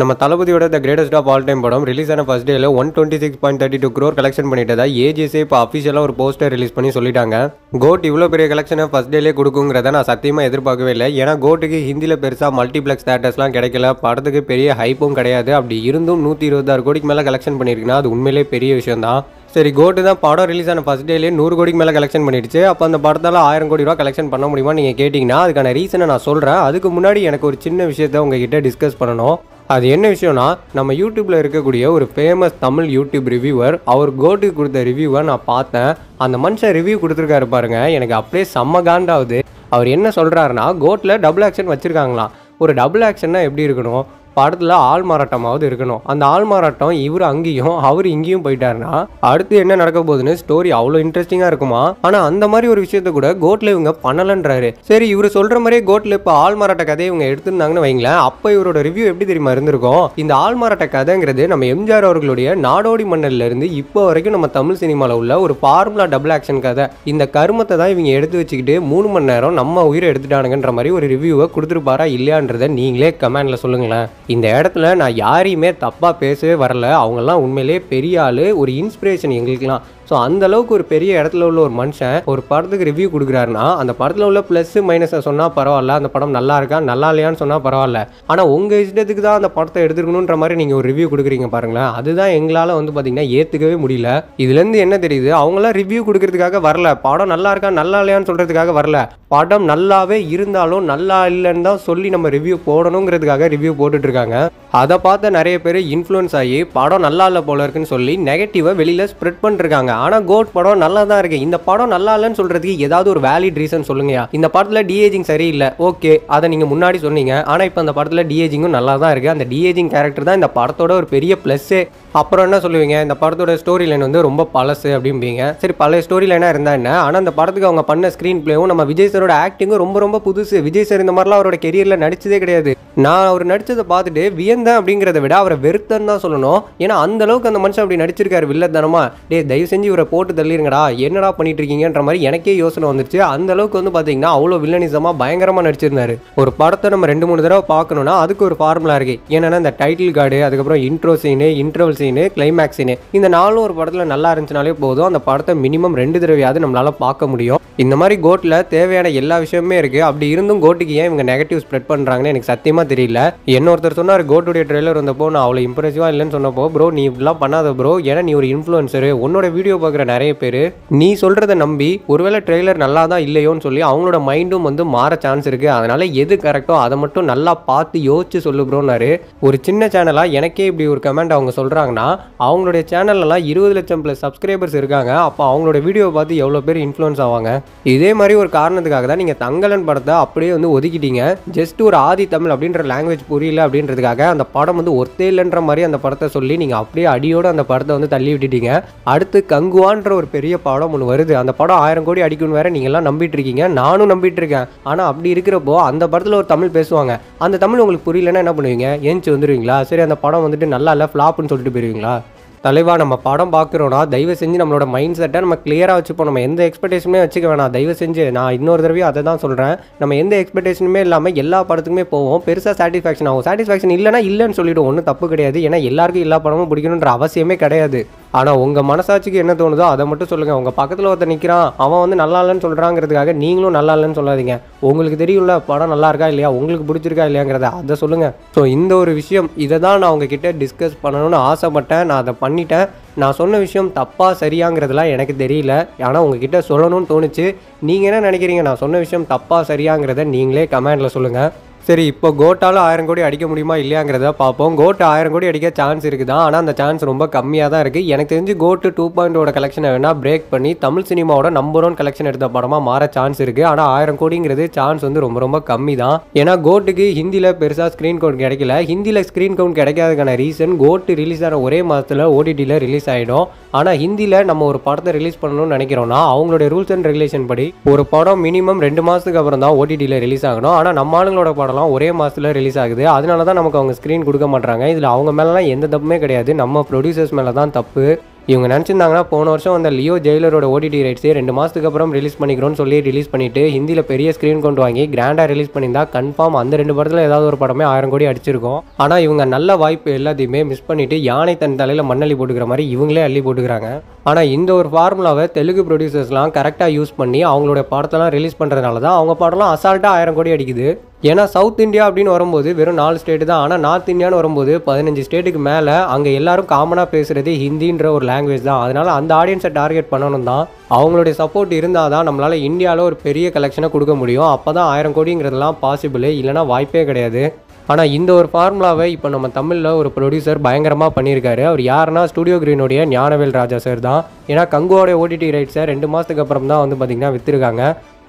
நம்ம தளபதியோட the greatest of all time படம் ரிலீஸ் ஆன ஃபர்ஸ்ட் டேல 126.32 crore கலெக்ஷன் பண்ணிட்டதா ஏஜிஎஸ்ஏ இப்போ அஃபிஷியலாக ஒரு போஸ்டர் ரிலீஸ் பண்ணி சொல்லிட்டாங்க. கோட் இவ்வளோ பெரிய கலெக்ஷனை ஃபர்ஸ்ட் டேலே கொடுக்குங்கிறத நான் சத்தியமாக எதிர்பார்க்கவே இல்லை. ஏன்னா கோட்டுக்கு ஹிந்தியில் பெருசாக மல்டிப்ளெக்ஸ் தேட்டர்ஸ்லாம் கிடைக்கல, படத்துக்கு பெரிய ஹைப்பும் கிடையாது. அப்படி இருந்தும் 126 கோடிக்கு மேலே கலெக்ஷன் பண்ணியிருக்குன்னா அது உண்மையிலே பெரிய விஷயம் தான். சரி, கோட்டு தான் படம் ரிலீஸ் ஆன ஃபர்ஸ்ட் டேலே 100 கோடிக்கு மேலே கலெக்ஷன் பண்ணிடுச்சு. அப்போ அந்த படத்தால் 1000 கோடி ரூபா கலெக்ஷன் பண்ண முடியுமா நீங்கள் கேட்டிங்கன்னா அதுக்கான ரீசனை நான் சொல்கிறேன். அதுக்கு முன்னாடி எனக்கு ஒரு சின்ன விஷயத்தை உங்ககிட்ட டிஸ்கஸ் பண்ணணும். அது என்ன விஷயம்னா, நம்ம யூடியூப்பில் இருக்கக்கூடிய ஒரு ஃபேமஸ் தமிழ் யூடியூப் ரிவ்யூவர் அவர் கோட்டுக்கு கொடுத்த ரிவ்யூவை நான் பார்த்தேன். அந்த மனுஷன் ரிவ்யூ கொடுத்துருக்காரு பாருங்க, எனக்கு அப்படியே செம்ம காண்டாகுது. அவர் என்ன சொல்கிறாருன்னா, கோட்டில் டபுள் ஆக்ஷன் வச்சுருக்காங்களாம். ஒரு டபுள் ஆக்ஷன்னா எப்படி இருக்கணும், படத்தில் ஆள் மாறாட்டமாவது இருக்கணும். அந்த ஆள் மாறாட்டம் இவர் அங்கேயும் அவர் இங்கேயும் போயிட்டாருன்னா அடுத்து என்ன நடக்க போகுதுன்னு ஸ்டோரி அவ்வளோ இன்ட்ரெஸ்டிங்காக இருக்குமா. ஆனால் அந்த மாதிரி ஒரு விஷயத்த கூட கோட்டில் இவங்க பண்ணலன்றாரு. சரி, இவர் சொல்கிற மாதிரியே கோட்டில் இப்போ ஆள் மாறாட்ட கதையை இவங்க எடுத்திருந்தாங்கன்னு வைங்களேன், அப்போ இவரோட ரிவ்யூ எப்படி தெரியுமா இருந்திருக்கும். இந்த ஆள் மாறாட்ட கதைங்கிறது நம்ம எம்ஜிஆர் அவர்களுடைய நாடோடி மன்னர்ல இருந்து இப்போ வரைக்கும் நம்ம தமிழ் சினிமாவில் உள்ள ஒரு ஃபார்முலா டபுள் ஆக்ஷன் கதை. இந்த கருமத்தை தான் இவங்க எடுத்து வச்சுக்கிட்டு 3 மணி நேரம் நம்ம உயிரை எடுத்துட்டானுங்கன்ற மாதிரி ஒரு ரிவ்யூவை கொடுத்துருப்பாரா இல்லையான்றதை நீங்களே கமெண்ட்ல சொல்லுங்களேன். இந்த இடத்துல நான் யாரையுமே தப்பாக பேசவே வரல. அவங்கெல்லாம் உண்மையிலே பெரிய ஆள், ஒரு இன்ஸ்பிரேஷன் எங்களுக்குலாம். ஸோ அந்த அளவுக்கு ஒரு பெரிய இடத்துல உள்ள ஒரு மனுஷன் ஒரு படத்துக்கு ரிவ்யூ கொடுக்குறாருன்னா அந்த படத்தில் உள்ள ப்ளஸ் மைனஸை சொன்னால் பரவாயில்ல, அந்த படம் நல்லா இருக்கா நல்லா இல்லையான்னு சொன்னால் பரவாயில்ல. ஆனால் உங்கள் இஷ்டத்துக்கு தான் அந்த படத்தை எடுத்துக்கணுன்ற மாதிரி நீங்கள் ஒரு ரிவ்யூ கொடுக்குறீங்க பாருங்களேன், அதுதான் எங்களால் பார்த்தீங்கன்னா ஏற்றுக்கவே முடியல. இதுலேருந்து என்ன தெரியுது, அவங்களாம் ரிவ்யூ கொடுக்கறதுக்காக வரல, படம் நல்லா இருக்கா நல்லா இல்லையான்னு சொல்கிறதுக்காக வரல. படம் நல்லாவே இருந்தாலும் நல்லா இல்லைன்னு தான் சொல்லி நம்ம ரிவ்யூ போடணுங்கிறதுக்காக ரிவ்யூ போட்டுட்ருக்காங்க. அதை பார்த்த நிறைய பேர் இன்ஃப்ளூயன்ஸ் ஆகி படம் நல்லா இல்லை போல இருக்குன்னு சொல்லி நெகட்டிவை வெளியில் ஸ்ப்ரெட் பண்ணிருக்காங்க. ஆனால் கோட் படம் நல்லா தான் இருக்கு. இந்த படம் நல்லா இல்லைன்னு சொல்றதுக்கு ஏதாவது ஒரு வேலிட் ரீசன் சொல்லுங்கயா. இந்த படத்தில் டிஏஜிங் சரியில்லை, ஓகே, அதை நீங்கள் முன்னாடி சொன்னீங்க. ஆனால் இப்போ அந்த படத்தில் டிஏஜிங்கும் நல்லா தான் இருக்கு. அந்த டிஏஜிங் கேரக்டர் தான் இந்த படத்தோட ஒரு பெரிய ப்ளஸ்ஸே. அப்புறம் என்ன சொல்லுவீங்க, இந்த படத்தோட ஸ்டோரி லைன் ரொம்ப பழசு அப்படிம்பீங்க. சரி, பழைய ஸ்டோரி லைனாக இருந்தா என்ன, ஆனால் அந்த படத்துக்கு அவங்க பண்ண ஸ்க்ரீன் பிளேவும் நம்ம விஜய் சாரோட ஆக்டிங்கும் ரொம்ப ரொம்ப புதுசு. விஜய் சார் இந்த மாதிரிலாம் அவரோட கெரியரில் நடிச்சதே கிடையாது. நான் அவர் நடிச்சதை பார்த்துட்டு வியந்தேன் அப்படிங்கிறத விட அவரை வெறுத்தன்னு தான் சொல்லணும். ஏன்னா அந்த அளவுக்கு அந்த மனுஷன் அப்படி நடிச்சிருக்காரு வில்லத்தனமா. தயவு செஞ்சு இவரை போட்டு தள்ளிருங்கடா, என்னடா பண்ணிட்டு இருக்கீங்கன்ற மாதிரி எனக்கே யோசனை வந்துருச்சு. அந்த அளவுக்கு பார்த்தீங்கன்னா அவ்வளோ வில்லனிசமாக பயங்கரமாக நடிச்சிருந்தாரு. ஒரு படத்தை நம்ம 2-3 தடவை பார்க்கணும்னா அதுக்கு ஒரு ஃபார்முலா இருக்கு. ஏன்னா இந்த டைட்டில் கார்டு, அதுக்கப்புறம் intro scene, interval scene, climax scene, இந்த 4 ஒரு படத்தில் நல்லா இருந்துச்சுனாலே போதும், அந்த படத்தை மினிமம் 2 தடவையாவது நம்மளால பார்க்க முடியும். இந்த மாதிரி கோட்டில் தேவையான எல்லா விஷயமே இருக்கு. அப்படி இருந்தும் கோட்டுக்கு ஏன் இவங்க நெகட்டிவ் ஸ்ப்ரெட் பண்றாங்கன்னு எனக்கு சத்தியமா தெரியல. என்ன ஒருத்தர் சொன்னார், கோட்டுடைய ட்ரெய்லர் வந்தப்போ நான் அவ்வளோ இம்ப்ரெசிவா இல்லைன்னு சொன்னப்போ, ப்ரோ நீ இப்படிலாம் பண்ணாத ப்ரோ, ஏன்னா நீ ஒரு இன்ஃப்ளூயன்சரு, உன்னோட வீடியோ பார்க்குற நிறைய பேர் நீ சொல்றதை நம்பி ஒருவேளை ட்ரெய்லர் நல்லா தான் இல்லையோன்னு சொல்லி அவங்களோட மைண்டும் மாற சான்ஸ் இருக்கு. அதனால எது கரெக்டோ அதை மட்டும் நல்லா பார்த்து யோசிச்சு சொல்லு ப்ரோனாரு. ஒரு சின்ன சேனலா எனக்கே இப்படி ஒரு கமெண்ட் அவங்க சொல்றாங்கன்னா, அவங்களுடைய சேனல்லாம் 20 லட்சம் + சப்ஸ்கிரைபர்ஸ் இருக்காங்க. அப்போ அவங்களோட வீடியோ பார்த்து எவ்வளோ பேர் இன்ஃப்ளூயன்ஸ் ஆவாங்க. இதே மாதிரி ஒரு காரணத்துக்காக தான் நீங்கள் தங்கலன் படத்தை அப்படியே ஒதுக்கிட்டீங்க. ஜஸ்ட் ஒரு ஆதி தமிழ் அப்படின்ற லாங்குவேஜ் புரியல அப்படின்றதுக்காக அந்த படம் ஒர்த்தே இல்லைன்ற மாதிரி அந்த படத்தை சொல்லி நீங்கள் அப்படியே அடியோடு அந்த படத்தை தள்ளி விட்டுட்டீங்க. அடுத்து கங்குவான்ற ஒரு பெரிய படம் ஒன்று வருது. அந்த படம் 1000 கோடி அடிக்கும்னு வேற நீங்கள்லாம் நம்பிட்டு இருக்கீங்க, நானும் நம்பிட்டு இருக்கேன். ஆனால் அப்படி இருக்கிறப்போ அந்த படத்தில் ஒரு தமிழ் பேசுவாங்க, அந்த தமிழ் உங்களுக்கு புரியலன்னா என்ன பண்ணுவீங்க, ஏஞ்சி வந்துடுவீங்களா? சரி, அந்த படம் நல்லா இல்லை ஃப்ளாப்னு சொல்லிட்டு போயிருவீங்களா? தலைவா, நம்ம படம் பார்க்குறோன்னா தயவு செஞ்சு நம்மளோட மைண்ட் செட்டை நம்ம கிளியராக வச்சுப்போம். நம்ம எந்த எக்ஸ்பெக்டேஷனுமே வச்சுக்க வேணாம். தயவு செஞ்சு நான் இன்னொரு தடவையும் அதை தான் சொல்கிறேன். நம்ம எந்த எக்ஸ்பெக்டேஷனுமே இல்லாமல் எல்லா படத்துக்குமே போவோம், பெருசாக சாட்டிஸ்ஃபேக்ஷன் ஆகும். சாட்டிஸ்ஃபேக்ஷன் இல்லைனா இல்லைன்னு சொல்லிவிடும், ஒன்றும் தப்பு கிடையாது. ஏன்னா எல்லாருக்கும் எல்லா படமும் பிடிக்கணுன்ற அவசியமே கிடையாது. ஆனால் உங்கள் மனசாட்சிக்கு என்ன தோணுதோ அதை மட்டும் சொல்லுங்கள். உங்கள் பக்கத்தில் ஒருத்தர் நிற்கிறான், அவன் நல்லா இல்லைன்னு சொல்கிறாங்கிறதுக்காக நீங்களும் நல்லா இல்லைன்னு சொல்லாதீங்க. உங்களுக்கு தெரியும்ல படம் நல்லா இருக்கா இல்லையா, உங்களுக்கு பிடிச்சிருக்கா இல்லையாங்கிறத அதை சொல்லுங்கள். ஸோ இந்த ஒரு விஷயம், இதை தான் நான் உங்ககிட்ட டிஸ்கஸ் பண்ணணும்னு ஆசைப்பட்டேன். நான் அதை பண்ணிட்டேன். நான் சொன்ன விஷயம் தப்பா சரியாங்கிறதுலாம் எனக்கு தெரியல, ஆனால் உங்ககிட்ட சொல்லணும்னு தோணுச்சு. நீங்கள் என்ன நினைக்கிறீங்க, நான் சொன்ன விஷயம் தப்பா சரியாங்கிறத நீங்களே கமெண்டில் சொல்லுங்கள். சரி, இப்போ கோட்டால் 1000 கோடி அடிக்க முடியுமா இல்லையாங்கிறத பார்ப்போம். கோட்டு 1000 கோடி அடிக்க சான்ஸ் இருக்குதான், ஆனால் அந்த சான்ஸ் ரொம்ப கம்மியாக தான் இருக்குது. எனக்கு தெரிஞ்சு கோட்டு 2.0 கலெக்ஷனை வேணால் பிரேக் பண்ணி தமிழ் சினிமாவோட நம்பர் 1 கலெக்ஷன் எடுத்த படமாக மாற சான்ஸ் இருக்குது. ஆனால் 1000 கோடிங்கிறது சான்ஸ் ரொம்ப ரொம்ப கம்மி தான். ஏன்னா கோட்டுக்கு ஹிந்தியில் பெருசாக ஸ்க்ரீன் கவுண்ட் கிடைக்கல. ஹிந்தியில் ஸ்க்ரீன் கவுண்ட் கிடைக்காததுக்கான ரீசன், கோட்டு ரிலீஸ் ஆன ஒரே மாதத்தில் ஓடிடியில் ரிலீஸ் ஆகிடும். ஆனால் ஹிந்தியில் நம்ம ஒரு படத்தை ரிலீஸ் பண்ணணும்னு நினைக்கிறோம்னா அவங்களுடைய ரூல்ஸ் அண்ட் ரெகுலேஷன் படி ஒரு படம் மினிமம் 2 மாதத்துக்கு அப்புறம் தான் ஓடிடியில் ரிலீஸ் ஆகணும். ஆனால் நம்ம ஆளுங்களோட படம் ஒரே மாசத்துல ரிலீஸ் ஆகுது. அதனால தான் நமக்கு அவங்க ஸ்கிரீன் கொடுக்க மாட்டாங்க. இதுல அவங்க மேலலாம் எந்த தப்புமே கிடையாது, நம்ம ப்ரொடியூசர்ஸ் மேல தான் தப்பு. இவங்க நினச்சிருந்தாங்கன்னா போன வருஷம் அந்த லியோ ஜெயிலரோட ஓடிடி ரைட்ஸே 2 மாதத்துக்கு அப்புறம் ரிலீஸ் பண்ணிக்கிறோன்னு சொல்லி ரிலீஸ் பண்ணிட்டு ஹிந்தியில் பெரிய ஸ்க்ரீன் கொண்டு வாங்கி கிராண்டாக ரிலீஸ் பண்ணியிருந்தா கன்ஃபார்ம் அந்த 2 படத்தில் ஏதாவது ஒரு படமே 1000 கோடி அடிச்சிருக்கும். ஆனால் இவங்க நல்ல வாய்ப்பு எல்லாத்தையுமே மிஸ் பண்ணிட்டு யானை தன் தலையில் மண்ணள்ளி போட்டுக்கிற மாதிரி இவங்களே அள்ளி போட்டுக்கிறாங்க. ஆனால் இந்த ஒரு ஃபார்முலாவை தெலுங்கு ப்ரொடியூசர்ஸ்லாம் கரெக்டாக யூஸ் பண்ணி அவங்களோட படத்தெல்லாம் ரிலீஸ் பண்ணுறதுனால தான் அவங்க படம்லாம் அசால்ட்டாக 1000 கோடி அடிக்குது. ஏன்னா சவுத் இந்தியா அப்படின்னு வரும்போது வெறும் 4 ஸ்டேட்டு தான். ஆனால் நார்த் இந்தியான்னு வரும்போது 15 ஸ்டேட்டுக்கு மேலே அங்கே எல்லாரும் காமனாக பேசுகிறது ஹிந்தின்ற ஒரு லாங்குவேஜ் தான். அதனால் அந்த ஆடியன்ஸை டார்கெட் பண்ணணும் தான். அவங்களுடைய சப்போர்ட் இருந்தால் தான் நம்மளால் இந்தியாவில் ஒரு பெரிய கலெக்ஷனை கொடுக்க முடியும். அப்போ தான் 1000 கோடிங்கிறதுலாம் பாசிபிள், இல்லைனா வாய்ப்பே கிடையாது. ஆனால் இந்த ஒரு ஃபார்முலாவை இப்போ நம்ம தமிழில் ஒரு ப்ரொடியூசர் பயங்கரமாக பண்ணியிருக்காரு. அவர் யாருன்னா ஸ்டுடியோ கிரீனுடைய ஞானவேல் ராஜா சார் தான். ஏன்னா கங்குவாவோட ஓடிடி ரைட்ஸை 2 மாதத்துக்கு அப்புறம் தான் வந்து பார்த்திங்கன்னா விற்றுருக்காங்க.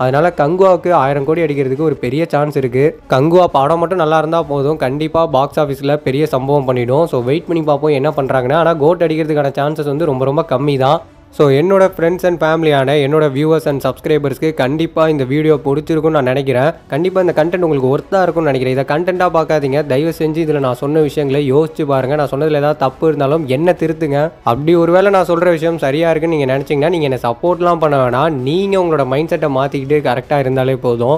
அதனால் கங்குவாவுக்கு 1000 கோடி அடிக்கிறதுக்கு ஒரு பெரிய சான்ஸ் இருக்குது. கங்குவா படம் மட்டும் நல்லா இருந்தால் போதும், கண்டிப்பாக பாக்ஸ் ஆஃபீஸில் பெரிய சம்பவம் பண்ணிவிடும். ஸோ வெயிட் பண்ணி பார்ப்போம் என்ன பண்ணுறாங்கன்னா. ஆனால் கோட் அடிக்கிறதுக்கான சான்சஸ் வந்து ரொம்ப ரொம்ப கம்மி தான். ஸோ என்னோட ஃப்ரெண்ட்ஸ் அண்ட் ஃபேமிலியான என்னோட வியூவர்ஸ் அண்ட் சப்ஸ்கிரைபர்ஸ்க்கு கண்டிப்பாக இந்த வீடியோ பிடிச்சிருக்குன்னு நான் நினைக்கிறேன். கண்டிப்பாக இந்த கண்டென்ட் உங்களுக்கு ஒர்த்தாக இருக்கும்னு நினைக்கிறேன். இதை கண்டென்ட்டாக பார்க்காதீங்க, தயவு செஞ்சு இதில் நான் சொன்ன விஷயங்களை யோசிச்சு பாருங்கள். நான் சொன்னதில் ஏதாவது தப்பு இருந்தாலும் என்ன திருத்துங்க. அப்படி ஒருவேளை நான் சொல்கிற விஷயம் சரியாக இருக்குன்னு நீங்கள் நினச்சிங்கன்னா நீங்கள் என்னை சப்போர்ட்லாம் பண்ண வேணாம். நீங்கள் உங்களோட மைண்ட் செட்டை மாற்றிக்கிட்டு கரெக்டாக இருந்தாலே போதும்.